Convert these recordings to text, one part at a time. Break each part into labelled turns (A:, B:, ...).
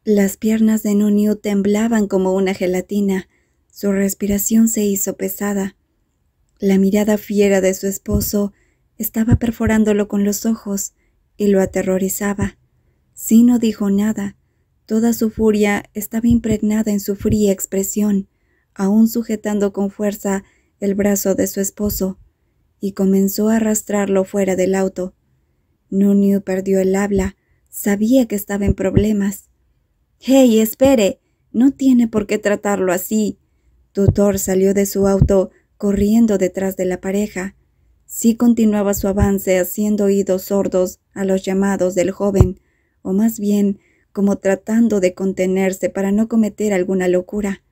A: Las piernas de Nuniu temblaban como una gelatina. Su respiración se hizo pesada. La mirada fiera de su esposo estaba perforándolo con los ojos y lo aterrorizaba. Sí, no dijo nada. Toda su furia estaba impregnada en su fría expresión, aún sujetando con fuerza el brazo de su esposo, y comenzó a arrastrarlo fuera del auto. Nuniu perdió el habla. Sabía que estaba en problemas. «¡Hey, espere! No tiene por qué tratarlo así». Tutor salió de su auto corriendo detrás de la pareja. Sí continuaba su avance haciendo oídos sordos a los llamados del joven, o más bien como tratando de contenerse para no cometer alguna locura.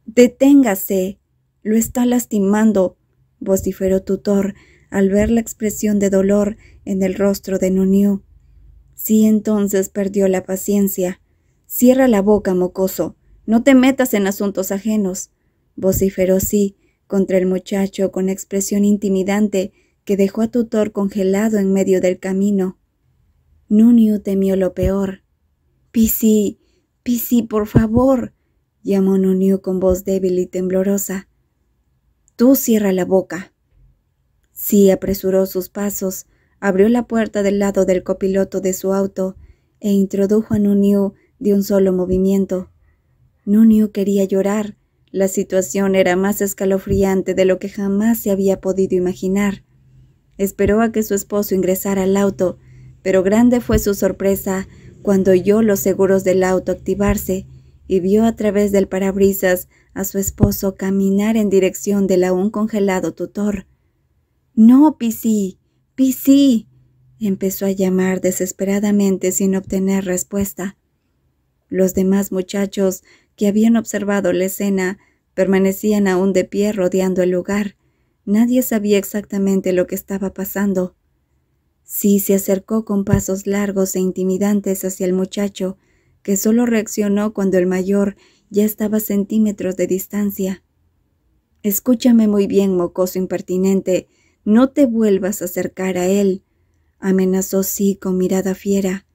A: «¡Deténgase! Lo está lastimando», vociferó Tutor al ver la expresión de dolor en el rostro de Nuniu. Sí, entonces perdió la paciencia. «Cierra la boca, mocoso. No te metas en asuntos ajenos», vociferó Sí contra el muchacho con expresión intimidante que dejó a Tutor congelado en medio del camino. Nuniu temió lo peor. «Pisi, Pisi, por favor», llamó Nuniu con voz débil y temblorosa. «Tú cierra la boca». Sí apresuró sus pasos, abrió la puerta del lado del copiloto de su auto e introdujo a Nuniu de un solo movimiento. Nuniu quería llorar. La situación era más escalofriante de lo que jamás se había podido imaginar. Esperó a que su esposo ingresara al auto, pero grande fue su sorpresa cuando oyó los seguros del auto activarse y vio a través del parabrisas a su esposo caminar en dirección del aún congelado Tutor. «¡No, Pisi! ¡Pisi!», empezó a llamar desesperadamente sin obtener respuesta. Los demás muchachos que habían observado la escena permanecían aún de pie rodeando el lugar. Nadie sabía exactamente lo que estaba pasando. Sí se acercó con pasos largos e intimidantes hacia el muchacho, que solo reaccionó cuando el mayor ya estaba a centímetros de distancia. «Escúchame muy bien, mocoso impertinente. No te vuelvas a acercar a él», amenazó Sí con mirada fiera.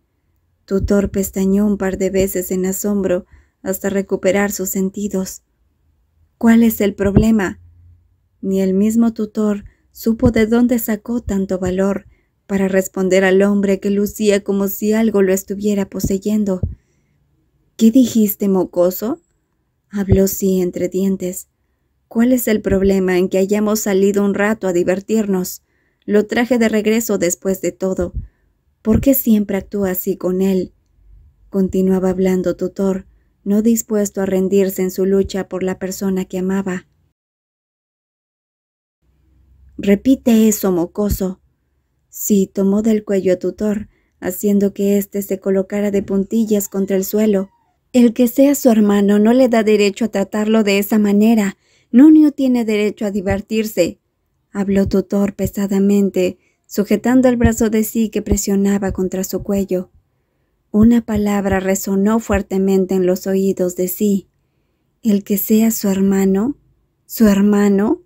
A: Tutor pestañeó un par de veces en asombro hasta recuperar sus sentidos. «¿Cuál es el problema?». Ni el mismo Tutor supo de dónde sacó tanto valor para responder al hombre que lucía como si algo lo estuviera poseyendo. «¿Qué dijiste, mocoso?», habló Sí entre dientes. «¿Cuál es el problema en que hayamos salido un rato a divertirnos? Lo traje de regreso después de todo. ¿Por qué siempre actúa así con él?». Continuaba hablando Tutor, no dispuesto a rendirse en su lucha por la persona que amaba. «Repite eso, mocoso». Sí tomó del cuello a Tutor, haciendo que éste se colocara de puntillas contra el suelo. «El que sea su hermano no le da derecho a tratarlo de esa manera. Nuniu tiene derecho a divertirse», habló Tutor pesadamente, sujetando el brazo de Sí que presionaba contra su cuello. Una palabra resonó fuertemente en los oídos de Sí. «¿El que sea su hermano? ¿Su hermano?».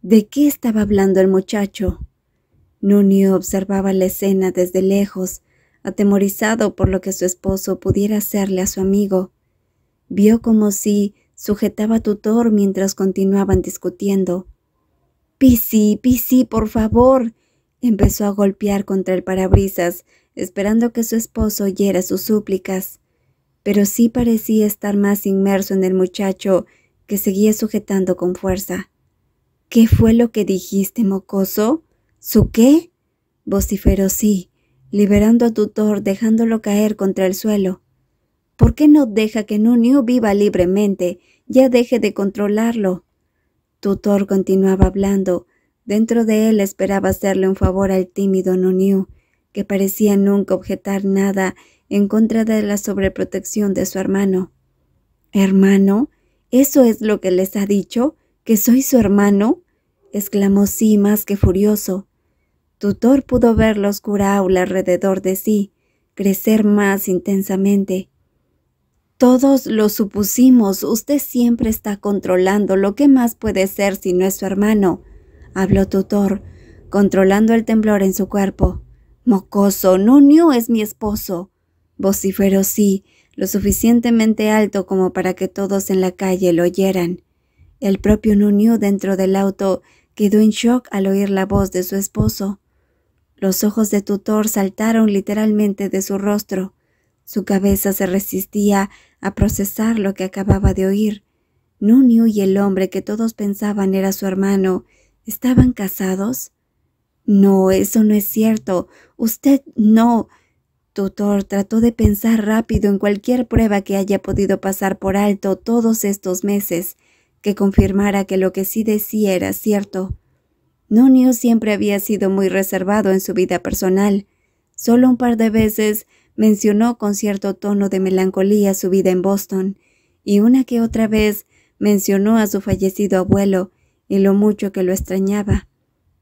A: ¿De qué estaba hablando el muchacho? Nuniu observaba la escena desde lejos, atemorizado por lo que su esposo pudiera hacerle a su amigo. Vio como Sí sujetaba a Tutor mientras continuaban discutiendo. «Pisi, Pisi, por favor», empezó a golpear contra el parabrisas, esperando que su esposo oyera sus súplicas. Pero Sí parecía estar más inmerso en el muchacho, que seguía sujetando con fuerza. «¿Qué fue lo que dijiste, mocoso?». «¿Su qué?», vociferó Sí, liberando a Tutor dejándolo caer contra el suelo. «¿Por qué no deja que Nuniu viva libremente? Ya deje de controlarlo». Tutor continuaba hablando. Dentro de él esperaba hacerle un favor al tímido Nuniu, que parecía nunca objetar nada en contra de la sobreprotección de su hermano. «¿Hermano? ¿Eso es lo que les ha dicho? ¿Que soy su hermano?», exclamó Sí más que furioso. Tutor pudo ver la oscura aula alrededor de Sí crecer más intensamente. «Todos lo supusimos. Usted siempre está controlando. ¿Lo que más puede ser si no es su hermano?», habló Tutor, controlando el temblor en su cuerpo. «Mocoso, Nuniu es mi esposo», vociferó Sí, lo suficientemente alto como para que todos en la calle lo oyeran. El propio Nuniu dentro del auto quedó en shock al oír la voz de su esposo. Los ojos de Tutor saltaron literalmente de su rostro. Su cabeza se resistía a procesar lo que acababa de oír. Nuniu y el hombre que todos pensaban era su hermano, ¿estaban casados? No, eso no es cierto. Usted no. Tutor trató de pensar rápido en cualquier prueba que haya podido pasar por alto todos estos meses, que confirmara que lo que sí decía era cierto. Nuniu siempre había sido muy reservado en su vida personal. Solo un par de veces mencionó con cierto tono de melancolía su vida en Boston, y una que otra vez mencionó a su fallecido abuelo y lo mucho que lo extrañaba,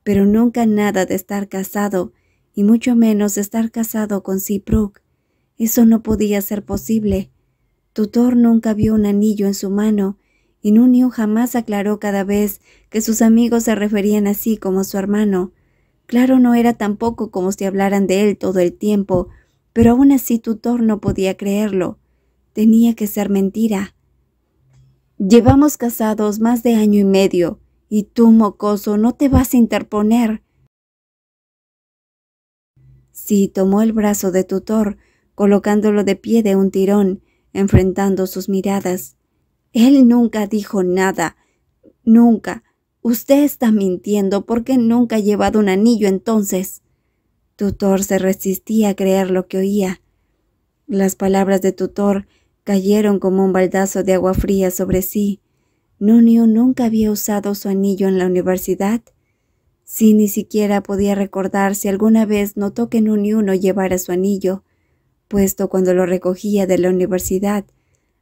A: pero nunca nada de estar casado, y mucho menos estar casado con Seabrook. Eso no podía ser posible. Tutor nunca vio un anillo en su mano, y Nuniu jamás aclaró cada vez que sus amigos se referían así como su hermano. Claro, no era tampoco como si hablaran de él todo el tiempo, pero aún así Tutor no podía creerlo. Tenía que ser mentira. Llevamos casados más de 1 año y medio, y tú, mocoso, no te vas a interponer. Sí, tomó el brazo de Tutor, colocándolo de pie de un tirón, enfrentando sus miradas. Él nunca dijo nada. Nunca. Usted está mintiendo porque nunca ha llevado un anillo entonces. Tutor se resistía a creer lo que oía. Las palabras de Tutor cayeron como un baldazo de agua fría sobre sí. Nuniu nunca había usado su anillo en la universidad. Sí, ni siquiera podía recordar si alguna vez notó que Nuniu no llevara su anillo, puesto cuando lo recogía de la universidad.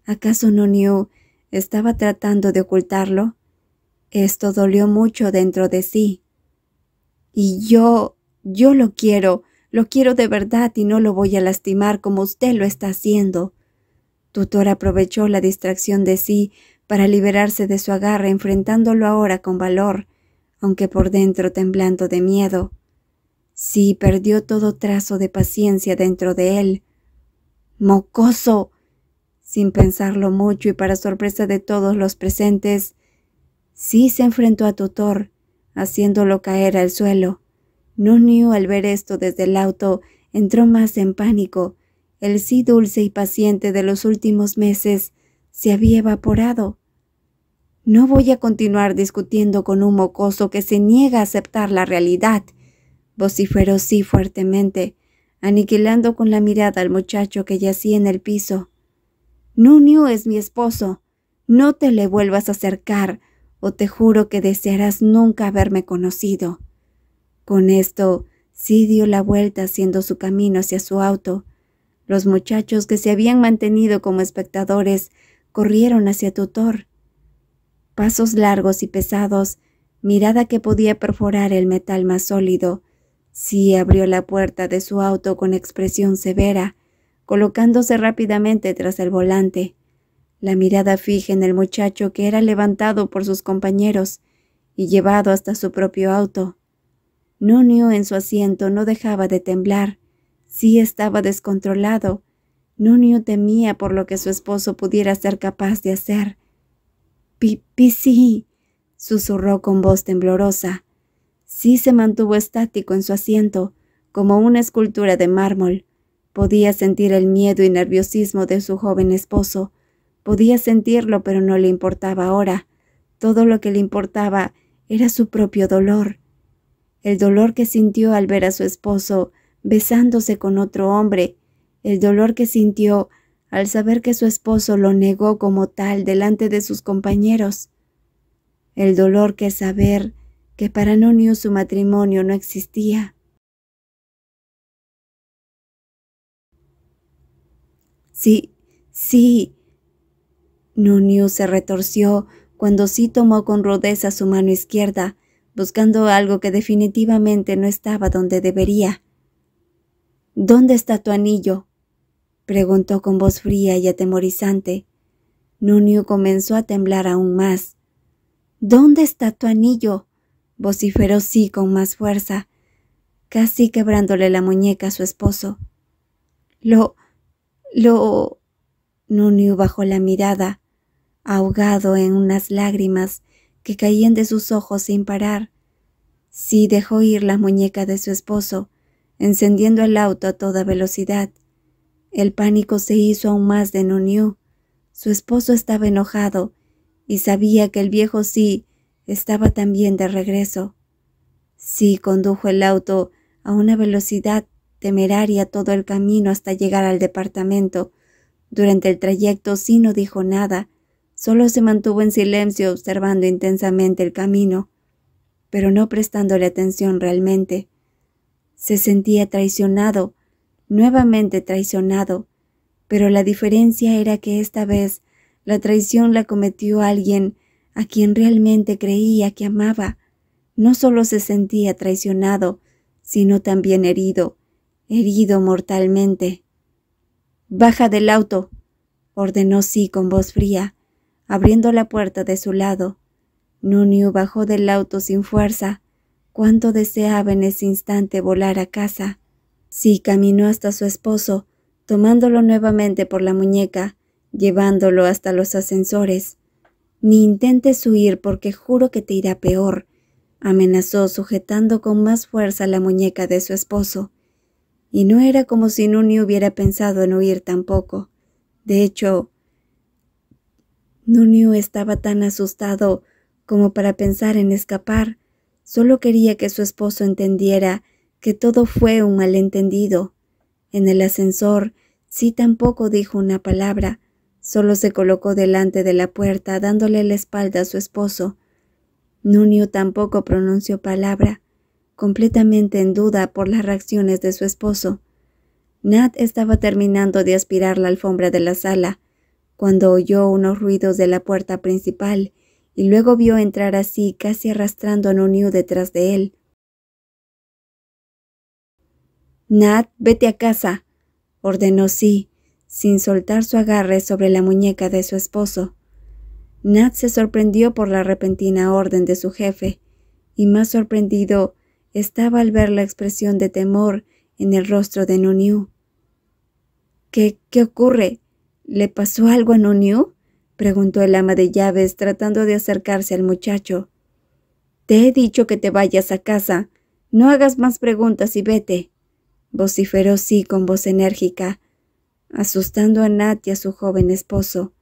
A: ¿Acaso Nuniu estaba tratando de ocultarlo? Esto dolió mucho dentro de sí. Y yo lo quiero de verdad y no lo voy a lastimar como usted lo está haciendo. Tutor aprovechó la distracción de sí para liberarse de su agarre, enfrentándolo ahora con valor, aunque por dentro temblando de miedo. Sí, perdió todo trazo de paciencia dentro de él. ¡Mocoso! Sin pensarlo mucho y para sorpresa de todos los presentes, sí se enfrentó a Tutor, haciéndolo caer al suelo. Nuniu, al ver esto desde el auto, entró más en pánico. El sí dulce y paciente de los últimos meses se había evaporado. No voy a continuar discutiendo con un mocoso que se niega a aceptar la realidad, vociferó sí fuertemente, aniquilando con la mirada al muchacho que yacía en el piso. Nuniu es mi esposo. No te le vuelvas a acercar, o te juro que desearás nunca haberme conocido. Con esto, sí dio la vuelta haciendo su camino hacia su auto. Los muchachos que se habían mantenido como espectadores corrieron hacia Tutor. Pasos largos y pesados, mirada que podía perforar el metal más sólido. Sí abrió la puerta de su auto con expresión severa, colocándose rápidamente tras el volante, la mirada fija en el muchacho que era levantado por sus compañeros y llevado hasta su propio auto. Nuniu en su asiento no dejaba de temblar. Sí estaba descontrolado. Nuniu temía por lo que su esposo pudiera ser capaz de hacer. Sí, susurró con voz temblorosa. Sí se mantuvo estático en su asiento, como una escultura de mármol. Podía sentir el miedo y nerviosismo de su joven esposo. Podía sentirlo, pero no le importaba ahora. Todo lo que le importaba era su propio dolor. El dolor que sintió al ver a su esposo besándose con otro hombre. El dolor que sintió al saber que su esposo lo negó como tal delante de sus compañeros. El dolor que saber que para Nuniu su matrimonio no existía. Sí. Nuniu se retorció cuando sí tomó con rudeza su mano izquierda, buscando algo que definitivamente no estaba donde debería. ¿Dónde está tu anillo?, preguntó con voz fría y atemorizante. Nuniu comenzó a temblar aún más. ¿Dónde está tu anillo?, vociferó sí con más fuerza, casi quebrándole la muñeca a su esposo. Lo Nuniu bajó la mirada, ahogado en unas lágrimas que caían de sus ojos sin parar. Sí dejó ir la muñeca de su esposo, encendiendo el auto a toda velocidad. El pánico se hizo aún más de Nuniu. Su esposo estaba enojado y sabía que el viejo Sí estaba también de regreso. Sí condujo el auto a una velocidad temeraria todo el camino hasta llegar al departamento. Durante el trayecto Sí no dijo nada, solo se mantuvo en silencio observando intensamente el camino, pero no prestándole atención realmente. Se sentía traicionado, nuevamente traicionado, pero la diferencia era que esta vez la traición la cometió alguien a quien realmente creía que amaba. No solo se sentía traicionado, sino también herido mortalmente. «Baja del auto», ordenó Sí con voz fría, abriendo la puerta de su lado. Nuniu bajó del auto sin fuerza. Cuánto deseaba en ese instante volar a casa. Sí caminó hasta su esposo, tomándolo nuevamente por la muñeca, llevándolo hasta los ascensores. «Ni intentes huir porque juro que te irá peor», amenazó sujetando con más fuerza la muñeca de su esposo. Y no era como si Nuniu hubiera pensado en huir tampoco. De hecho, Nuniu estaba tan asustado como para pensar en escapar. Solo quería que su esposo entendiera que todo fue un malentendido. En el ascensor, Sí tampoco dijo una palabra, solo se colocó delante de la puerta dándole la espalda a su esposo. Nuniu tampoco pronunció palabra, completamente en duda por las reacciones de su esposo. Nat estaba terminando de aspirar la alfombra de la sala, cuando oyó unos ruidos de la puerta principal y luego vio entrar así casi arrastrando a Nuniu detrás de él. «Nat, vete a casa», ordenó Sí, sin soltar su agarre sobre la muñeca de su esposo. Nat se sorprendió por la repentina orden de su jefe, y más sorprendido estaba al ver la expresión de temor en el rostro de Nuniu. ¿Qué ocurre? ¿Le pasó algo a Nuniu?», preguntó el ama de llaves tratando de acercarse al muchacho. «Te he dicho que te vayas a casa. No hagas más preguntas y vete», vociferó Sí con voz enérgica, asustando a Nat y a su joven esposo.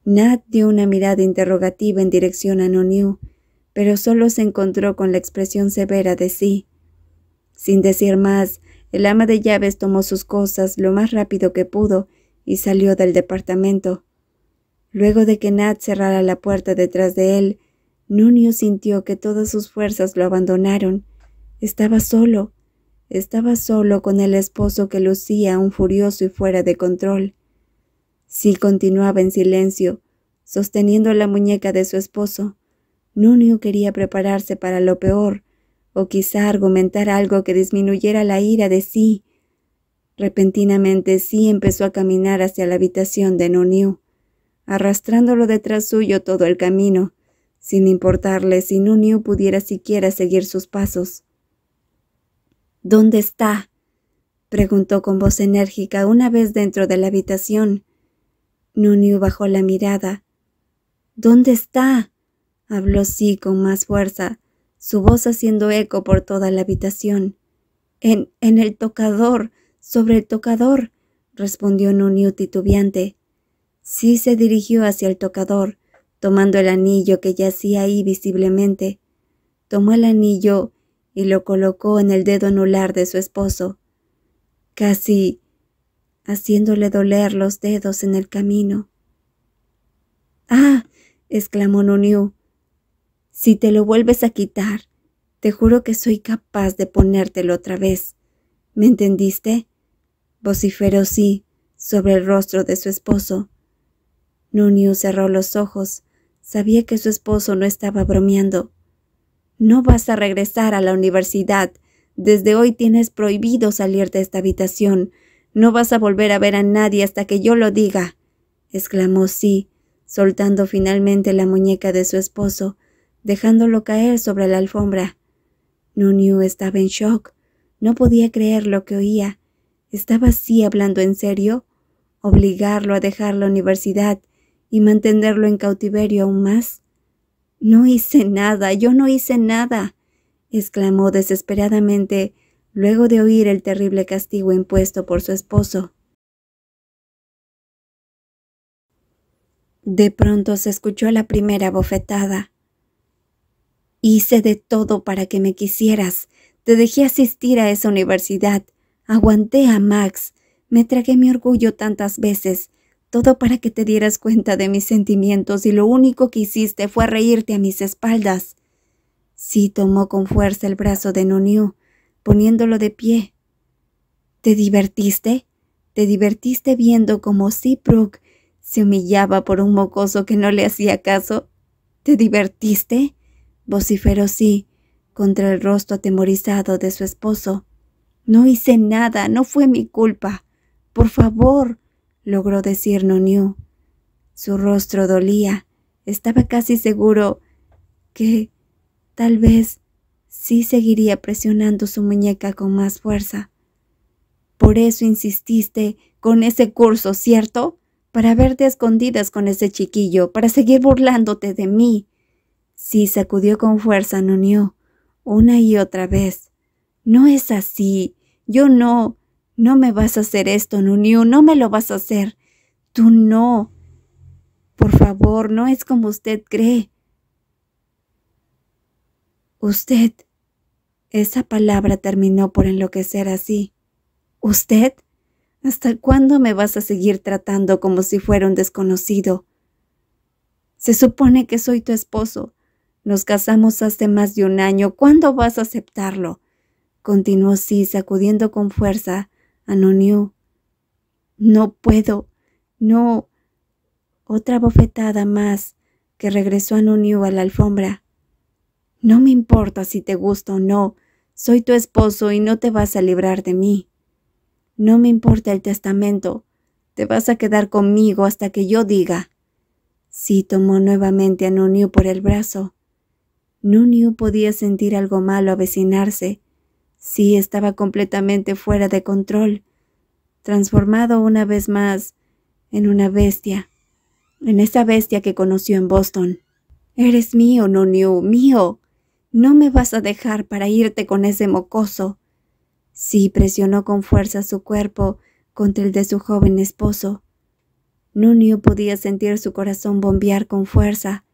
A: Nat dio una mirada interrogativa en dirección a Nuniu, pero solo se encontró con la expresión severa de Sí. Sin decir más, el ama de llaves tomó sus cosas lo más rápido que pudo y salió del departamento. Luego de que Nat cerrara la puerta detrás de él, Nuniu sintió que todas sus fuerzas lo abandonaron. Estaba solo con el esposo que lucía aún furioso y fuera de control. Sí continuaba en silencio, sosteniendo la muñeca de su esposo. Nuniu quería prepararse para lo peor, o quizá argumentar algo que disminuyera la ira de Sí. Repentinamente Sí empezó a caminar hacia la habitación de Nuniu, arrastrándolo detrás suyo todo el camino, sin importarle si Nuniu pudiera siquiera seguir sus pasos. «¿Dónde está?», preguntó con voz enérgica una vez dentro de la habitación. Nuniu bajó la mirada. «¿Dónde está?», habló Sí con más fuerza, su voz haciendo eco por toda la habitación. En el tocador, sobre el tocador», respondió Nuniu titubeante. Sí se dirigió hacia el tocador, tomando el anillo que yacía ahí visiblemente. Tomó el anillo y lo colocó en el dedo anular de su esposo, casi haciéndole doler los dedos en el camino. «¡Ah!», exclamó Nuniu. «Si te lo vuelves a quitar, te juro que soy capaz de ponértelo otra vez. ¿Me entendiste?», vociferó Sí sobre el rostro de su esposo. Nuniu cerró los ojos. Sabía que su esposo no estaba bromeando. «No vas a regresar a la universidad. Desde hoy tienes prohibido salir de esta habitación. No vas a volver a ver a nadie hasta que yo lo diga», exclamó Sí, soltando finalmente la muñeca de su esposo, dejándolo caer sobre la alfombra. Nuniu estaba en shock. No podía creer lo que oía. ¿Estaba Sí hablando en serio? ¿Obligarlo a dejar la universidad y mantenerlo en cautiverio aún más? No hice nada, yo no hice nada, exclamó desesperadamente luego de oír el terrible castigo impuesto por su esposo. De pronto se escuchó la primera bofetada. Hice de todo para que me quisieras. Te dejé asistir a esa universidad. Aguanté a Max. Me tragué mi orgullo tantas veces. Todo para que te dieras cuenta de mis sentimientos y lo único que hiciste fue reírte a mis espaldas. Sí tomó con fuerza el brazo de Nuniu, poniéndolo de pie. ¿Te divertiste? ¿Te divertiste viendo cómo Seabrook se humillaba por un mocoso que no le hacía caso? ¿Te divertiste?, vociferó Sí contra el rostro atemorizado de su esposo. No hice nada, no fue mi culpa. Por favor, logró decir Nuniu. Su rostro dolía. Estaba casi seguro que tal vez Sí seguiría presionando su muñeca con más fuerza. Por eso insististe con ese curso, ¿cierto? Para verte a escondidas con ese chiquillo, para seguir burlándote de mí. Sí sacudió con fuerza a Nuniu, una y otra vez. No es así. Yo no. No me vas a hacer esto, Nuniu, no me lo vas a hacer. Tú no. Por favor, no es como usted cree. Usted. Esa palabra terminó por enloquecer así. ¿Usted? ¿Hasta cuándo me vas a seguir tratando como si fuera un desconocido? Se supone que soy tu esposo. Nos casamos hace más de un año. ¿Cuándo vas a aceptarlo? Continuó Sí, sacudiendo con fuerza a Nuniu. No puedo. No. Otra bofetada más que regresó a Nuniu a la alfombra. No me importa si te gusta o no. Soy tu esposo y no te vas a librar de mí. No me importa el testamento. Te vas a quedar conmigo hasta que yo diga. Sí tomó nuevamente a Nuniu por el brazo. Nuniu podía sentir algo malo avecinarse. Sí estaba completamente fuera de control, transformado una vez más en una bestia, en esa bestia que conoció en Boston. Eres mío, Nuniu, mío. No me vas a dejar para irte con ese mocoso. Sí presionó con fuerza su cuerpo contra el de su joven esposo. Nuniu podía sentir su corazón bombear con fuerza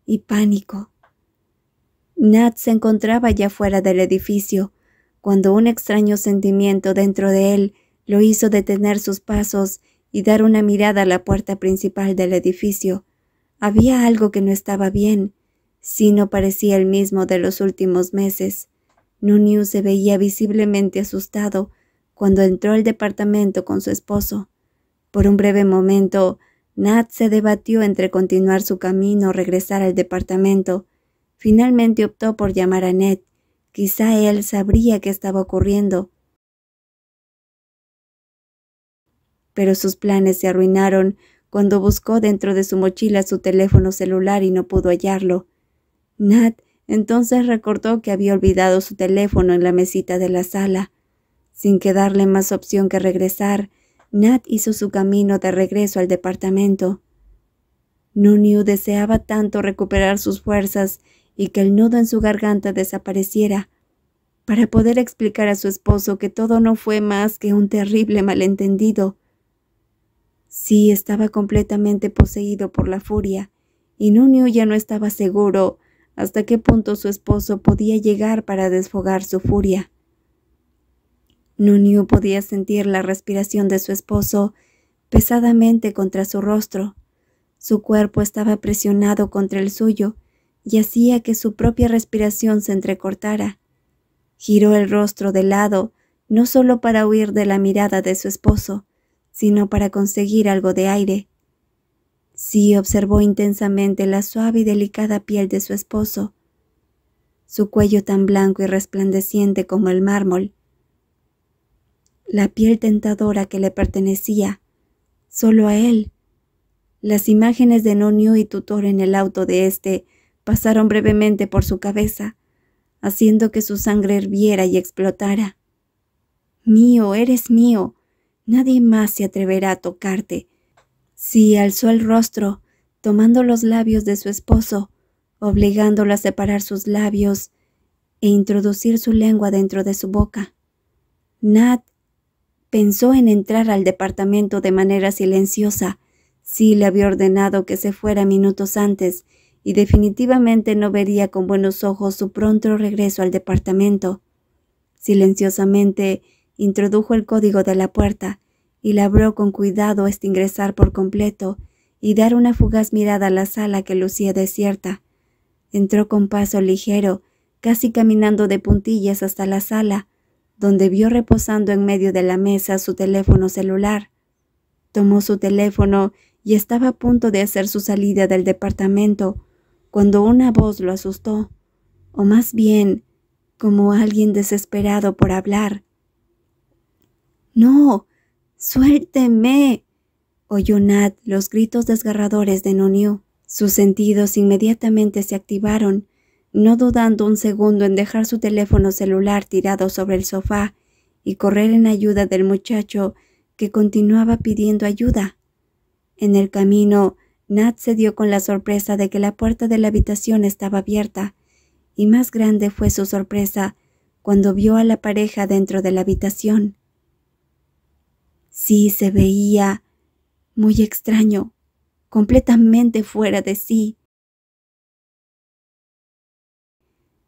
A: y pánico. Nat se encontraba ya fuera del edificio, cuando un extraño sentimiento dentro de él lo hizo detener sus pasos y dar una mirada a la puerta principal del edificio. Había algo que no estaba bien. Sí no parecía el mismo de los últimos meses. Nuniu se veía visiblemente asustado cuando entró al departamento con su esposo. Por un breve momento, Nat se debatió entre continuar su camino o regresar al departamento. Finalmente optó por llamar a Ned. Quizá él sabría qué estaba ocurriendo. Pero sus planes se arruinaron cuando buscó dentro de su mochila su teléfono celular y no pudo hallarlo. Nat entonces recordó que había olvidado su teléfono en la mesita de la sala. Sin quedarle más opción que regresar, Nat hizo su camino de regreso al departamento. Nuniu deseaba tanto recuperar sus fuerzas y que el nudo en su garganta desapareciera, para poder explicar a su esposo que todo no fue más que un terrible malentendido. Sí, estaba completamente poseído por la furia, y Nuniu ya no estaba seguro hasta qué punto su esposo podía llegar para desfogar su furia. Nuniu podía sentir la respiración de su esposo pesadamente contra su rostro. Su cuerpo estaba presionado contra el suyo y hacía que su propia respiración se entrecortara. Giró el rostro de lado, no solo para huir de la mirada de su esposo, sino para conseguir algo de aire. Sí observó intensamente la suave y delicada piel de su esposo, su cuello tan blanco y resplandeciente como el mármol, la piel tentadora que le pertenecía solo a él. Las imágenes de Nuniu y Tutor en el auto de éste pasaron brevemente por su cabeza, haciendo que su sangre hirviera y explotara. Mío, eres mío. Nadie más se atreverá a tocarte. Sí, alzó el rostro, tomando los labios de su esposo, obligándolo a separar sus labios e introducir su lengua dentro de su boca. Nat pensó en entrar al departamento de manera silenciosa. Sí le había ordenado que se fuera minutos antes y definitivamente no vería con buenos ojos su pronto regreso al departamento. Silenciosamente introdujo el código de la puerta y la abrió con cuidado hasta ingresar por completo y dar una fugaz mirada a la sala que lucía desierta. Entró con paso ligero, casi caminando de puntillas hasta la sala, donde vio reposando en medio de la mesa su teléfono celular. Tomó su teléfono y estaba a punto de hacer su salida del departamento, cuando una voz lo asustó, o más bien, como alguien desesperado por hablar. «¡No! ¡Suélteme!», oyó Nat los gritos desgarradores de Noniu. Sus sentidos inmediatamente se activaron, no dudando un segundo en dejar su teléfono celular tirado sobre el sofá y correr en ayuda del muchacho que continuaba pidiendo ayuda. En el camino, Nat se dio con la sorpresa de que la puerta de la habitación estaba abierta, y más grande fue su sorpresa cuando vio a la pareja dentro de la habitación. Sí, se veía muy extraño, completamente fuera de sí.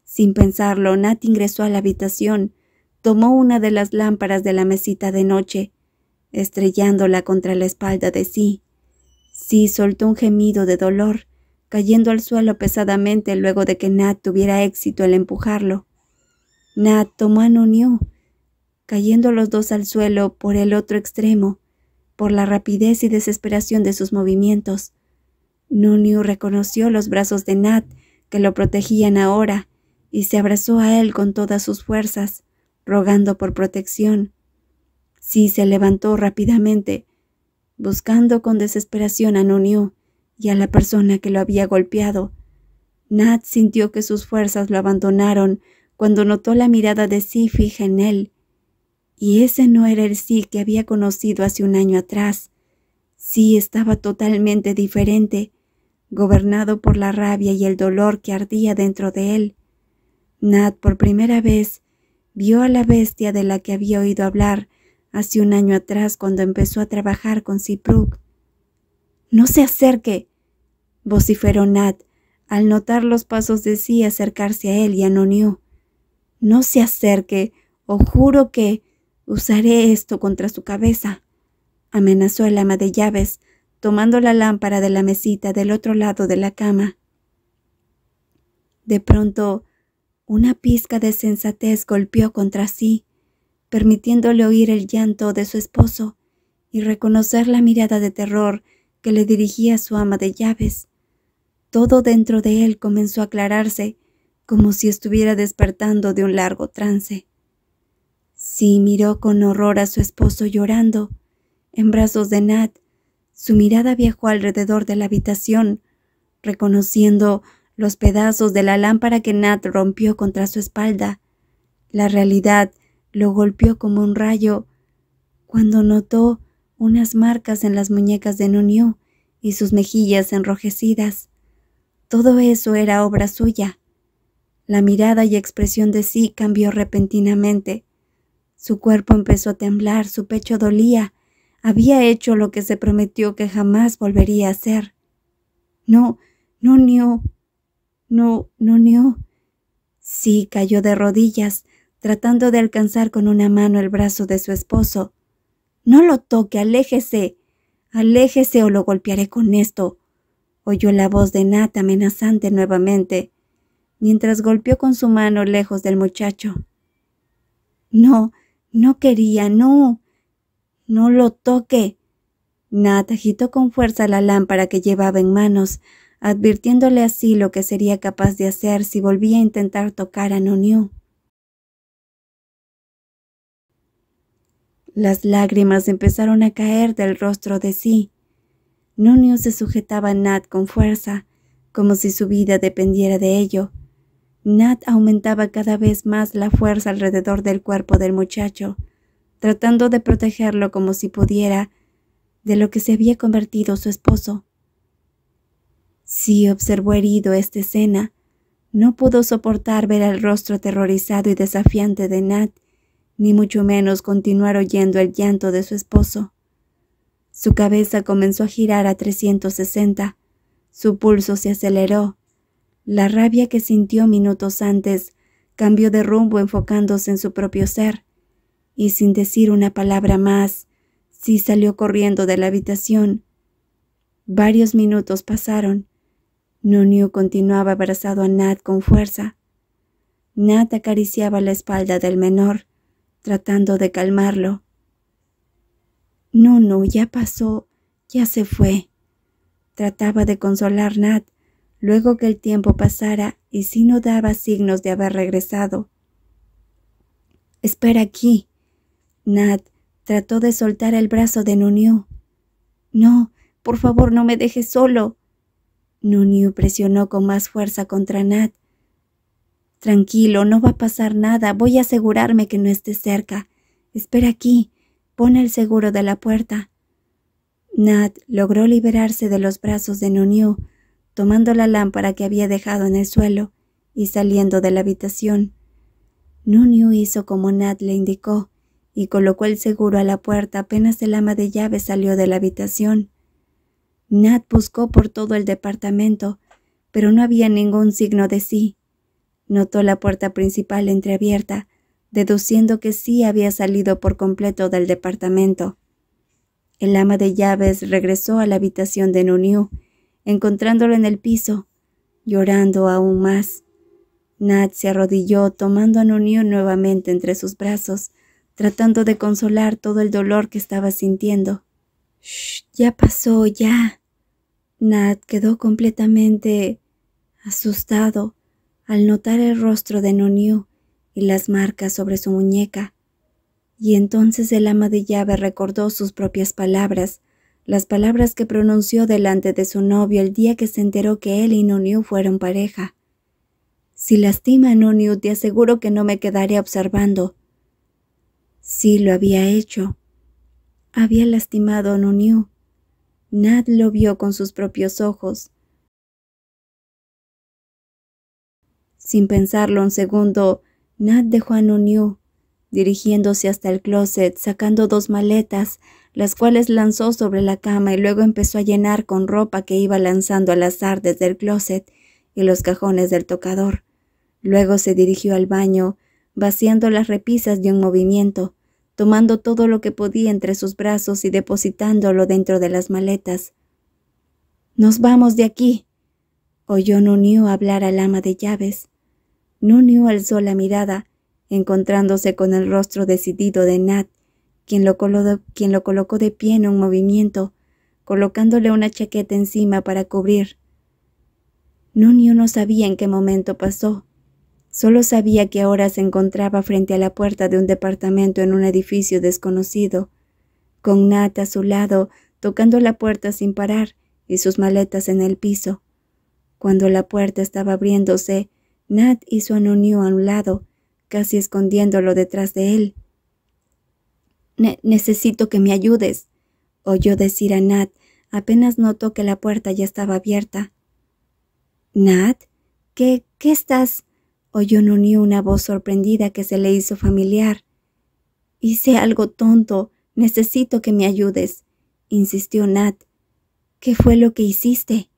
A: Sin pensarlo, Nat ingresó a la habitación, tomó una de las lámparas de la mesita de noche, estrellándola contra la espalda de Sí. Sí soltó un gemido de dolor, cayendo al suelo pesadamente luego de que Nat tuviera éxito al empujarlo. Nat tomó a Noniu, cayendo los dos al suelo por el otro extremo, por la rapidez y desesperación de sus movimientos. Noniu reconoció los brazos de Nat, que lo protegían ahora, y se abrazó a él con todas sus fuerzas, rogando por protección. Sí se levantó rápidamente, buscando con desesperación a Noniu y a la persona que lo había golpeado. Nat sintió que sus fuerzas lo abandonaron cuando notó la mirada de Sí fija en él. Y ese no era el Sí que había conocido hace un año atrás. Sí estaba totalmente diferente, gobernado por la rabia y el dolor que ardía dentro de él. Nat por primera vez vio a la bestia de la que había oído hablar hace un año atrás cuando empezó a trabajar con Seabrook. «¡No se acerque!», vociferó Nat al notar los pasos de Sí acercarse a él y a Noniu. «¡No se acerque, o juro que usaré esto contra su cabeza», amenazó el ama de llaves, tomando la lámpara de la mesita del otro lado de la cama. De pronto, una pizca de sensatez golpeó contra Sí, permitiéndole oír el llanto de su esposo y reconocer la mirada de terror que le dirigía su ama de llaves. Todo dentro de él comenzó a aclararse, como si estuviera despertando de un largo trance. Sí miró con horror a su esposo llorando, en brazos de Nat. Su mirada viajó alrededor de la habitación, reconociendo los pedazos de la lámpara que Nat rompió contra su espalda. La realidad lo golpeó como un rayo cuando notó unas marcas en las muñecas de Noniu y sus mejillas enrojecidas. Todo eso era obra suya. La mirada y expresión de Sí cambió repentinamente. Su cuerpo empezó a temblar, su pecho dolía. Había hecho lo que se prometió que jamás volvería a hacer. «No, Noniu, no, Noniu». Sí cayó de rodillas, tratando de alcanzar con una mano el brazo de su esposo. «No lo toque, aléjese, aléjese o lo golpearé con esto», oyó la voz de Nat amenazante nuevamente, mientras golpeó con su mano lejos del muchacho. «No, no quería, no lo toque». Nat agitó con fuerza la lámpara que llevaba en manos, advirtiéndole así lo que sería capaz de hacer si volvía a intentar tocar a Noniu. Las lágrimas empezaron a caer del rostro de Sí. Noniu se sujetaba a Nat con fuerza, como si su vida dependiera de ello. Nat aumentaba cada vez más la fuerza alrededor del cuerpo del muchacho, tratando de protegerlo como si pudiera de lo que se había convertido su esposo. Sí observó herido esta escena. No pudo soportar ver el rostro aterrorizado y desafiante de Nat, ni mucho menos continuar oyendo el llanto de su esposo. Su cabeza comenzó a girar a 360. Su pulso se aceleró. La rabia que sintió minutos antes cambió de rumbo enfocándose en su propio ser, y sin decir una palabra más, sí salió corriendo de la habitación. Varios minutos pasaron. Nunyu continuaba abrazado a Nat con fuerza. Nat acariciaba la espalda del menor, tratando de calmarlo. Nunu, ya pasó, ya se fue. Trataba de consolar Nat, luego que el tiempo pasara y si no daba signos de haber regresado. Espera aquí. Nat trató de soltar el brazo de Nunyu. No, por favor, no me dejes solo. Nunyu presionó con más fuerza contra Nat. Tranquilo, no va a pasar nada, voy a asegurarme que no estés cerca. Espera aquí, pon el seguro de la puerta. Nat logró liberarse de los brazos de Nunyu, tomando la lámpara que había dejado en el suelo y saliendo de la habitación. Nunyu hizo como Nat le indicó y colocó el seguro a la puerta apenas el ama de llaves salió de la habitación. Nat buscó por todo el departamento, pero no había ningún signo de sí. Notó la puerta principal entreabierta, deduciendo que sí había salido por completo del departamento. El ama de llaves regresó a la habitación de Nunyu, encontrándolo en el piso, llorando aún más. Nat se arrodilló tomando a Nunyu nuevamente entre sus brazos, tratando de consolar todo el dolor que estaba sintiendo. «Shh, ya pasó, ya». Nat quedó completamente asustado al notar el rostro de Nunyu y las marcas sobre su muñeca. Y entonces el ama de llave recordó sus propias palabras, las palabras que pronunció delante de su novio el día que se enteró que él y Nunyu fueron pareja. «Si lastima a Nunyu, te aseguro que no me quedaré observando». Sí lo había hecho. Había lastimado a Nunyu. Nat lo vio con sus propios ojos. Sin pensarlo un segundo, Nat dejó a Nunyu, dirigiéndose hasta el closet, sacando 2 maletas, las cuales lanzó sobre la cama y luego empezó a llenar con ropa que iba lanzando al azar desde el closet y los cajones del tocador. Luego se dirigió al baño, vaciando las repisas de un movimiento, tomando todo lo que podía entre sus brazos y depositándolo dentro de las maletas. «Nos vamos de aquí», oyó Nunyu hablar al ama de llaves. Nunyu alzó la mirada, encontrándose con el rostro decidido de Nat, quien lo colocó de pie en un movimiento, colocándole una chaqueta encima para cubrir. Nunyu no sabía en qué momento pasó. Solo sabía que ahora se encontraba frente a la puerta de un departamento en un edificio desconocido, con Nat a su lado, tocando la puerta sin parar y sus maletas en el piso. Cuando la puerta estaba abriéndose, Nat hizo a Nunyu a un lado, casi escondiéndolo detrás de él. Necesito que me ayudes», oyó decir a Nat, apenas notó que la puerta ya estaba abierta. «Nat, ¿qué estás?» oyó Nunyu una voz sorprendida que se le hizo familiar. «Hice algo tonto, necesito que me ayudes», insistió Nat. «¿Qué fue lo que hiciste?»,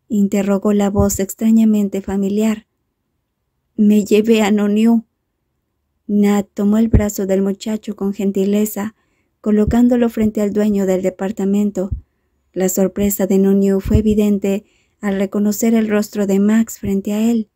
A: interrogó la voz extrañamente familiar. «Me llevé a Nunyu». Nat tomó el brazo del muchacho con gentileza, colocándolo frente al dueño del departamento. La sorpresa de Nunyu fue evidente al reconocer el rostro de Max frente a él.